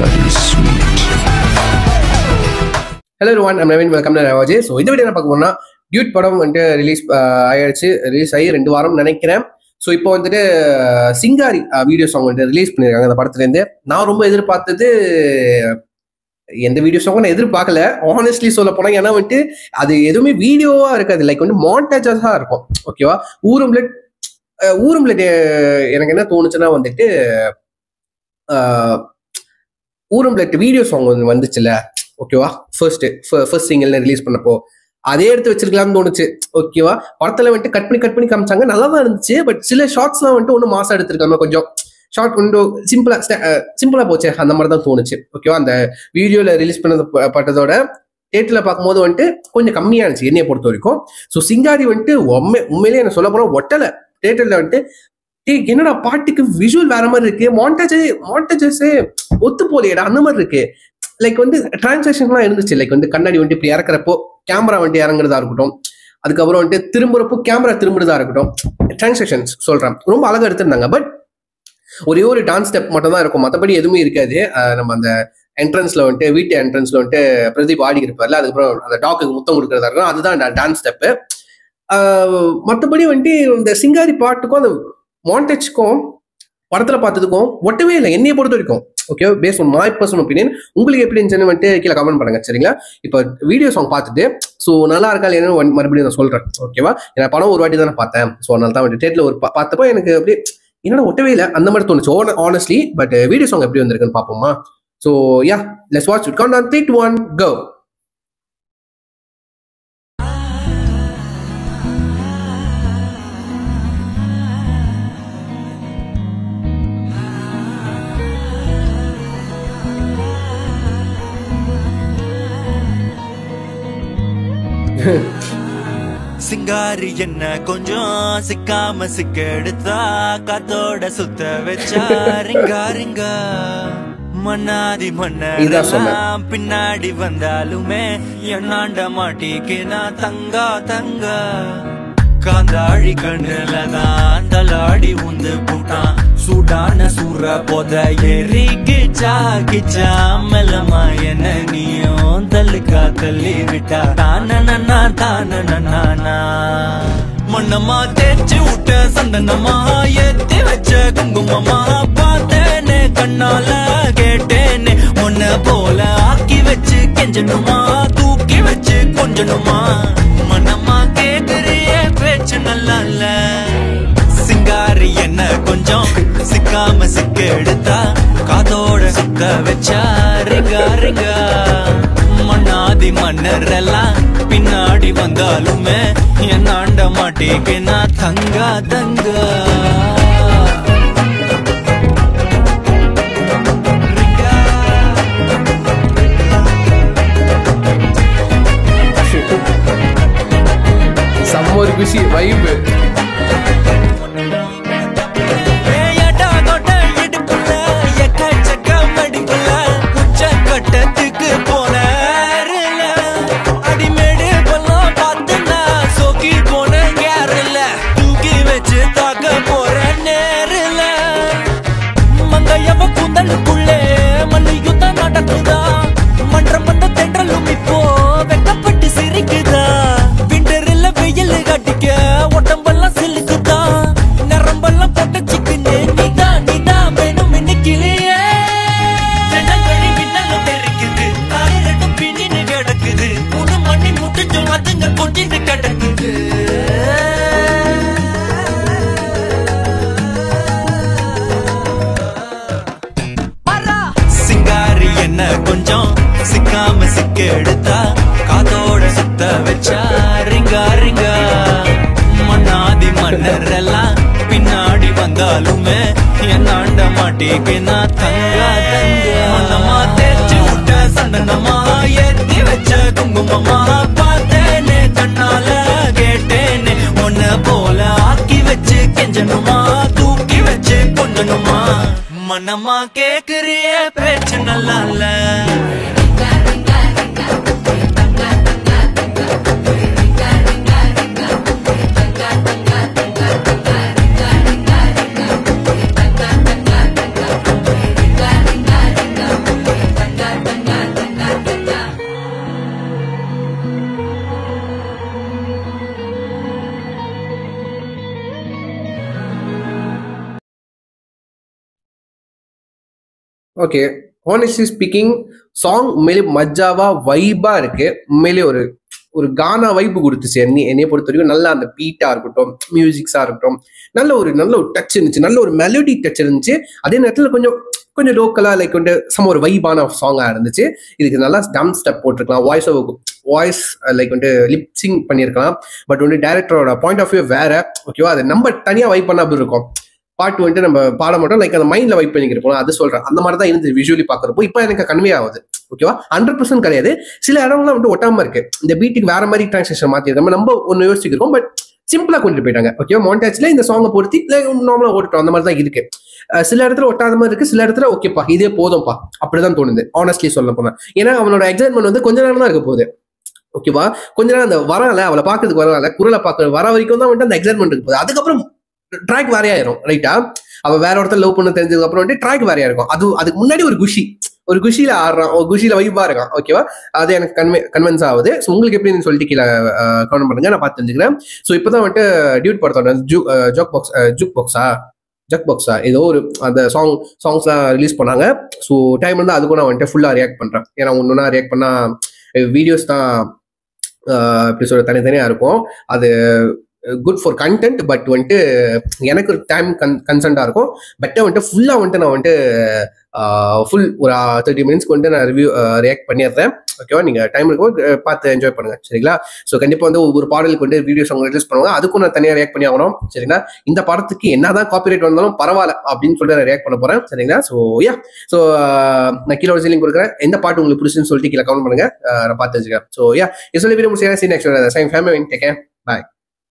bloody sweet. Hello everyone, I'm Naveen. Welcome to Navaje. So இந்த video என்ன பார்க்க போறோம்னா டியூட் படம் வந்துட்டு ரிலீஸ் ஆகி 2 வாரம் நினைக்கிறேன். ஸோ இப்போ வந்துட்டு சிங்காரி வீடியோ சாங் வந்துட்டு ரிலீஸ் பண்ணியிருக்காங்க அந்த படத்துலேருந்து. நான் ரொம்ப எதிர்பார்த்தது எந்த வீடியோ சாங்கும் நான் எதிர்பார்க்கல ஆனஸ்ட்லி சொல்ல போனால். ஏன்னா வந்துட்டு அது எதுவுமே வீடியோவாக இருக்காது, லைக் வந்து மாண்டேஜஸாக இருக்கும். ஓகேவா, ஊரும் எனக்கு என்ன தோணுச்சுன்னா வந்துட்டு ஊரும் வீடியோ சாங் வந்துச்சுல, ஓகேவா, ஃபர்ஸ்ட் சிங்கிள் ரிலீஸ் பண்ணப்போ அதே எடுத்து வச்சிருக்கலாம்னு தோணுச்சு. ஓகேவா, படத்துல வந்துட்டு கட் பண்ணி காமிச்சாங்க, நல்லா தான் இருந்துச்சு. பட் சில ஷார்ட்ஸ்லாம் வந்துட்டு ஒன்றும் மாசம் எடுத்திருக்காம கொஞ்சம் ஷார்ட் கொஞ்சம் சிம்பிளா போச்சு, அந்த மாதிரி தான் தோணுச்சு. ஓகேவா, அந்த வீடியோல ரிலீஸ் பட்டதோட தேட்டர்ல பார்க்கும்போது வந்துட்டு கொஞ்சம் கம்மியா இருந்துச்சு என்னைய பொறுத்த வரைக்கும். ஸோ சிங்காரி வந்துட்டு உண்மையிலேயே என்ன சொல்ல போனா ஒட்டலை. தேட்டர்ல வந்துட்டு என்னடா பாட்டுக்கு விஷுவல் வேற மாதிரி இருக்கு, மாண்டேஜஸே ஒத்து போலையடா அந்த மாதிரி இருக்கு. லைக் வந்து டிரான்சாக்ஷன்லாம் இருந்துச்சு, லைக் வந்து கண்ணாடி வந்துட்டு இப்படி இறக்குறப்போ கேமரா வந்துட்டு இறங்குறதா இருக்கட்டும், அதுக்கப்புறம் வந்துட்டு திரும்புறப்போ கேமரா திரும்புறதா இருக்கட்டும், டிரான்சாக்ஷன்ஸ் சொல்றேன் ரொம்ப அழகா எடுத்திருந்தாங்க. பட் ஒரே ஒரு டான்ஸ் ஸ்டெப் மட்டும் தான் இருக்கும், மற்றபடி எதுவுமே இருக்காது. நம்ம அந்த என்ட்ரன்ஸ்ல வந்துட்டு வீட்டு என்ட்ரன்ஸ்ல வந்துட்டு பிரதீப் ஆடி இருப்பார்ல, அதுக்கப்புறம் அந்த டாக்குக்கு முத்தம் கொடுக்கறதா இருக்கும், அதுதான் டான்ஸ் ஸ்டெப்பு. மற்றபடி வந்துட்டு இந்த சிங்காரி பாட்டுக்கும் அந்த மாண்டேஜ்க்கும் படத்துல பார்த்ததுக்கும் ஒட்டவே இல்லை என்னைய பொறுத்த வரைக்கும். Okay, base on my personal opinion. உங்களுக்கு எப்படி இருந்துச்சுன்னு வந்துட்டு கீழே கமெண்ட் பண்ணுங்க, சரிங்களா? இப்போ வீடியோ சாங் பார்த்துட்டு ஸோ நல்லா இருக்கா இல்லைன்னு மறுபடியும் நான் சொல்றேன். ஓகேவா, நான் படம் ஒரு வாட்டி தானே பார்த்தேன், ஸோ அதனால தான் வந்துட்டு தேட்டரில் ஒரு பார்த்தப்போ எனக்கு அப்படியே என்னோட ஒட்டவே இல்லை அந்த மாதிரி தோணுச்சு ஆனஸ்ட்லி. பட் வீடியோ சாங் எப்படி வந்திருக்குன்னு பார்ப்போமா? So ya, let's watch it. Count down 3 2 1 go. சிங்காரி என்ன கொஞ்சம் சிக்காம சிக்கெடுத்தா காத்தோட சுத்த வச்சா ரிங்கா மன்னாதி மன்னெல்லாம் பின்னாடி வந்தாலுமே என்னாண்ட மாட்டிக்கு நான் தங்கா காந்தாழி கண்ணுலதான் தலாடி உந்து போட்டான் சூடான சூற போத எரிக்கிச்சா மெல்லமா என்ன நீயும் தள்ளுக்கா தள்ளி விட்டா தானா மண்ணமா தேய்ச்சி விட்ட சந்தனமா ஏத்தி வச்ச குங்குமமா பார்த்தேனே கண்ணால கேட்டேனே உன்ன போல ஆக்கி வச்சு கெஞ்சணுமா தூக்கி வச்சு கொஞ்சணுமா மண்ணம்மா கேக்குறியே பேச்சு நல்லா இல்ல சிங்காரி என்ன கொஞ்சம் சிக்காம சிக்க எடுத்தா காதோட சுத்த வச்சா ரிங்கா மண்ணாதி மன்னர் எல்லாம் பின்னாடி வந்தாலுமே என்னாண்ட மாட்டேக்கு நான் தங்கா சம்மர் குஷி வைபு. சிங்காரி என்ன கொஞ்சம் சிக்காம சிக்க எடுத்தா காதோட சுத்த வச்சா ரிங்கா மண்ணாதி மன்னர் எல்லாம் பின்னாடி வந்தாலுமே என்னாண்ட மாட்டேக்கு நான் தங்கா மண்ணமா தேய்ச்சி விட்ட சந்தனமா ஏத்தி வச்ச குங்குமமா பார்த்தேனே கண்ணால கேட்டேனே உன்ன போல ஆக்கி வச்சு கெஞ்சணுமா தூக்கி வச்சு கொஞ்சணுமா மனமா கேக்குறியே பேச்சு நல்லா இல்ல ஓகே, ஹானஸ்ட்லி ஸ்பீக்கிங் சாங் உண்மையிலே மஜாவா வைபா இருக்கு. உண்மையிலே ஒரு ஒரு கானா வைப்பு கொடுத்துச்சு. என்னைய பொறுத்த வரைக்கும் நல்லா அந்த பீட்டா இருக்கட்டும், மியூசிக்ஸா இருக்கட்டும், நல்ல ஒரு டச் இருந்துச்சு, நல்ல ஒரு மெலடி டச் இருந்துச்சு. அதே நேரத்தில் கொஞ்சம் கொஞ்சம் லோக்கலா லைக் வந்து சம ஒரு வைபான சாங்கா இருந்துச்சு. இதுக்கு நல்லா டம் ஸ்டெப் போட்டிருக்கலாம், வாய்ஸ் லைக் வந்து லிப்சிங் பண்ணியிருக்கலாம். பட் வந்து டைரக்டரோட பாயிண்ட் ஆஃப் வியூ வேற. ஓகேவா, அதை நம்ம தனியா வைப் பண்ண அப்படி இருக்கும். பாட்டு வந்துட்டு நம்ம பாட மாட்டோம், லைக் அந்த மைண்ட்ல வைப் பண்ணிக்கிறோம். அது சொல்றேன், அந்த மாதிரி தான் இருந்து விஷுவலி பாக்குறப்போ இப்போ எனக்கு கன்வே ஆகுது. ஓகேவா, 100% கிடையாது. சில இடங்கள்லாம் வந்து ஒட்டாம இருக்கு. இந்த பீட்டுக்கு வேற மாதிரி டிரான்ஸ்லேஷன் மாத்திருக்காம நம்ம ஒன்னு யோசிச்சிருக்கோம், பட் சிம்பிளா கொண்டு போயிட்டாங்க. ஓகேவா, மான்டேஜ்ல இந்த சாங்கை பொறுத்தி நார்மலா ஓட்டுட்டோம், அந்த மாதிரி தான் இருக்கு. சில இடத்துல ஒட்டாத மாதிரி இருக்கு, சில இடத்துல ஓகேப்பா இதே போதும்பா அப்படிதான் தோணுது ஆனஸ்ட்லி சொல்ல போனா. ஏன்னா அவனோட எக்ஸைட்மெண்ட் வந்து கொஞ்ச நேரம் தான் இருக்க போகுது. ஓகேவா, கொஞ்ச நேரம் அந்த வரல, அவளை பாக்குறதுக்கு வரல, குரலை பாக்குற வர வரைக்கும் தான் வந்துட்டு அந்த எக்ஸைட்மெண்ட் இருக்கு போகுது. அதுக்கப்புறம் ட்ராக் வேறையாயிரும். ரைட்டா, அவ வேற ஒருத்தர் லவ் பண்ண தெரிஞ்சதுக்கு அப்புறம் வந்துட்டு ட்ராக் வேறையா இருக்கும். அதுக்கு முன்னாடி ஒரு குஷியில ஆடுறான், ஒரு குஷியில வைபா இருக்கான். ஓகேவா, அது எனக்கு கன்வின்ஸ் ஆகுது. ஸோ உங்களுக்கு எப்படின்னு சொல்லிட்டு கீழே கமெண்ட் பண்ணுங்க, நான் பார்த்து தெரிஞ்சுக்கிறேன். ஸோ இப்போதான் வந்துட்டு டியூட் படத்தோட ஜக் பாக்ஸா ஏதோ ஒரு அந்த சாங்ஸ்லாம் ரிலீஸ் பண்ணாங்க. ஸோ டைம் வந்து அதுக்கும் நான் வந்துட்டு ஃபுல்லாக ரியாக்ட் பண்ணுறேன். ஏன்னா ஒன்றுனா ரியாக்ட் பண்ணால் வீடியோஸ் தான் எப்படி சொல்ற தனித்தனியாக இருக்கும். அது குட் ஃபார் கண்டென்ட், பட் வந்துட்டு எனக்கு ஒரு டைம் கன்சென்ட்டாக இருக்கும். பெட்டர் வந்துட்டு ஃபுல்லாக வந்துட்டு நான் வந்துட்டு ஃபுல் ஒரு 30 மினிட்ஸ்க்கு வந்துட்டு நான் ரியாக்ட் பண்ணிடுறேன். ஓகேவா, நீங்கள் டைம் இருக்கும் பார்த்து என்ஜாய் பண்ணுங்க, சரிங்களா. ஸோ கண்டிப்பாக வந்து ஒவ்வொரு பாடலுக்கு வந்து வீடியோஸ் அவங்க ரிலீஸ் பண்ணுவாங்க, அதுக்கும் நான் தனியாக ரியாக்ட் பண்ணி ஆகணும், சரிங்களா. இந்த படத்துக்கு என்னதான் காப்பிரைட் வந்தாலும் பரவாயில்ல அப்படின்னு சொல்லிட்டு நான் ரியாக்ட் பண்ண போகிறேன், சரிங்களா. ஸோ ஸோ நான் கீழே ஒரு லிங்க் கொடுக்குறேன். எந்த பாட்டு உங்களுக்கு பிடிச்சுன்னு சொல்லிட்டு கீழே கமெண்ட் பண்ணுங்க, நான் பார்த்து வச்சுக்கிறேன். ஸோ இது சொல்லி வீடியோ முடிச்சு நெக்ஸ்ட் ஃபேமிலி டேக் கேர், பாய்.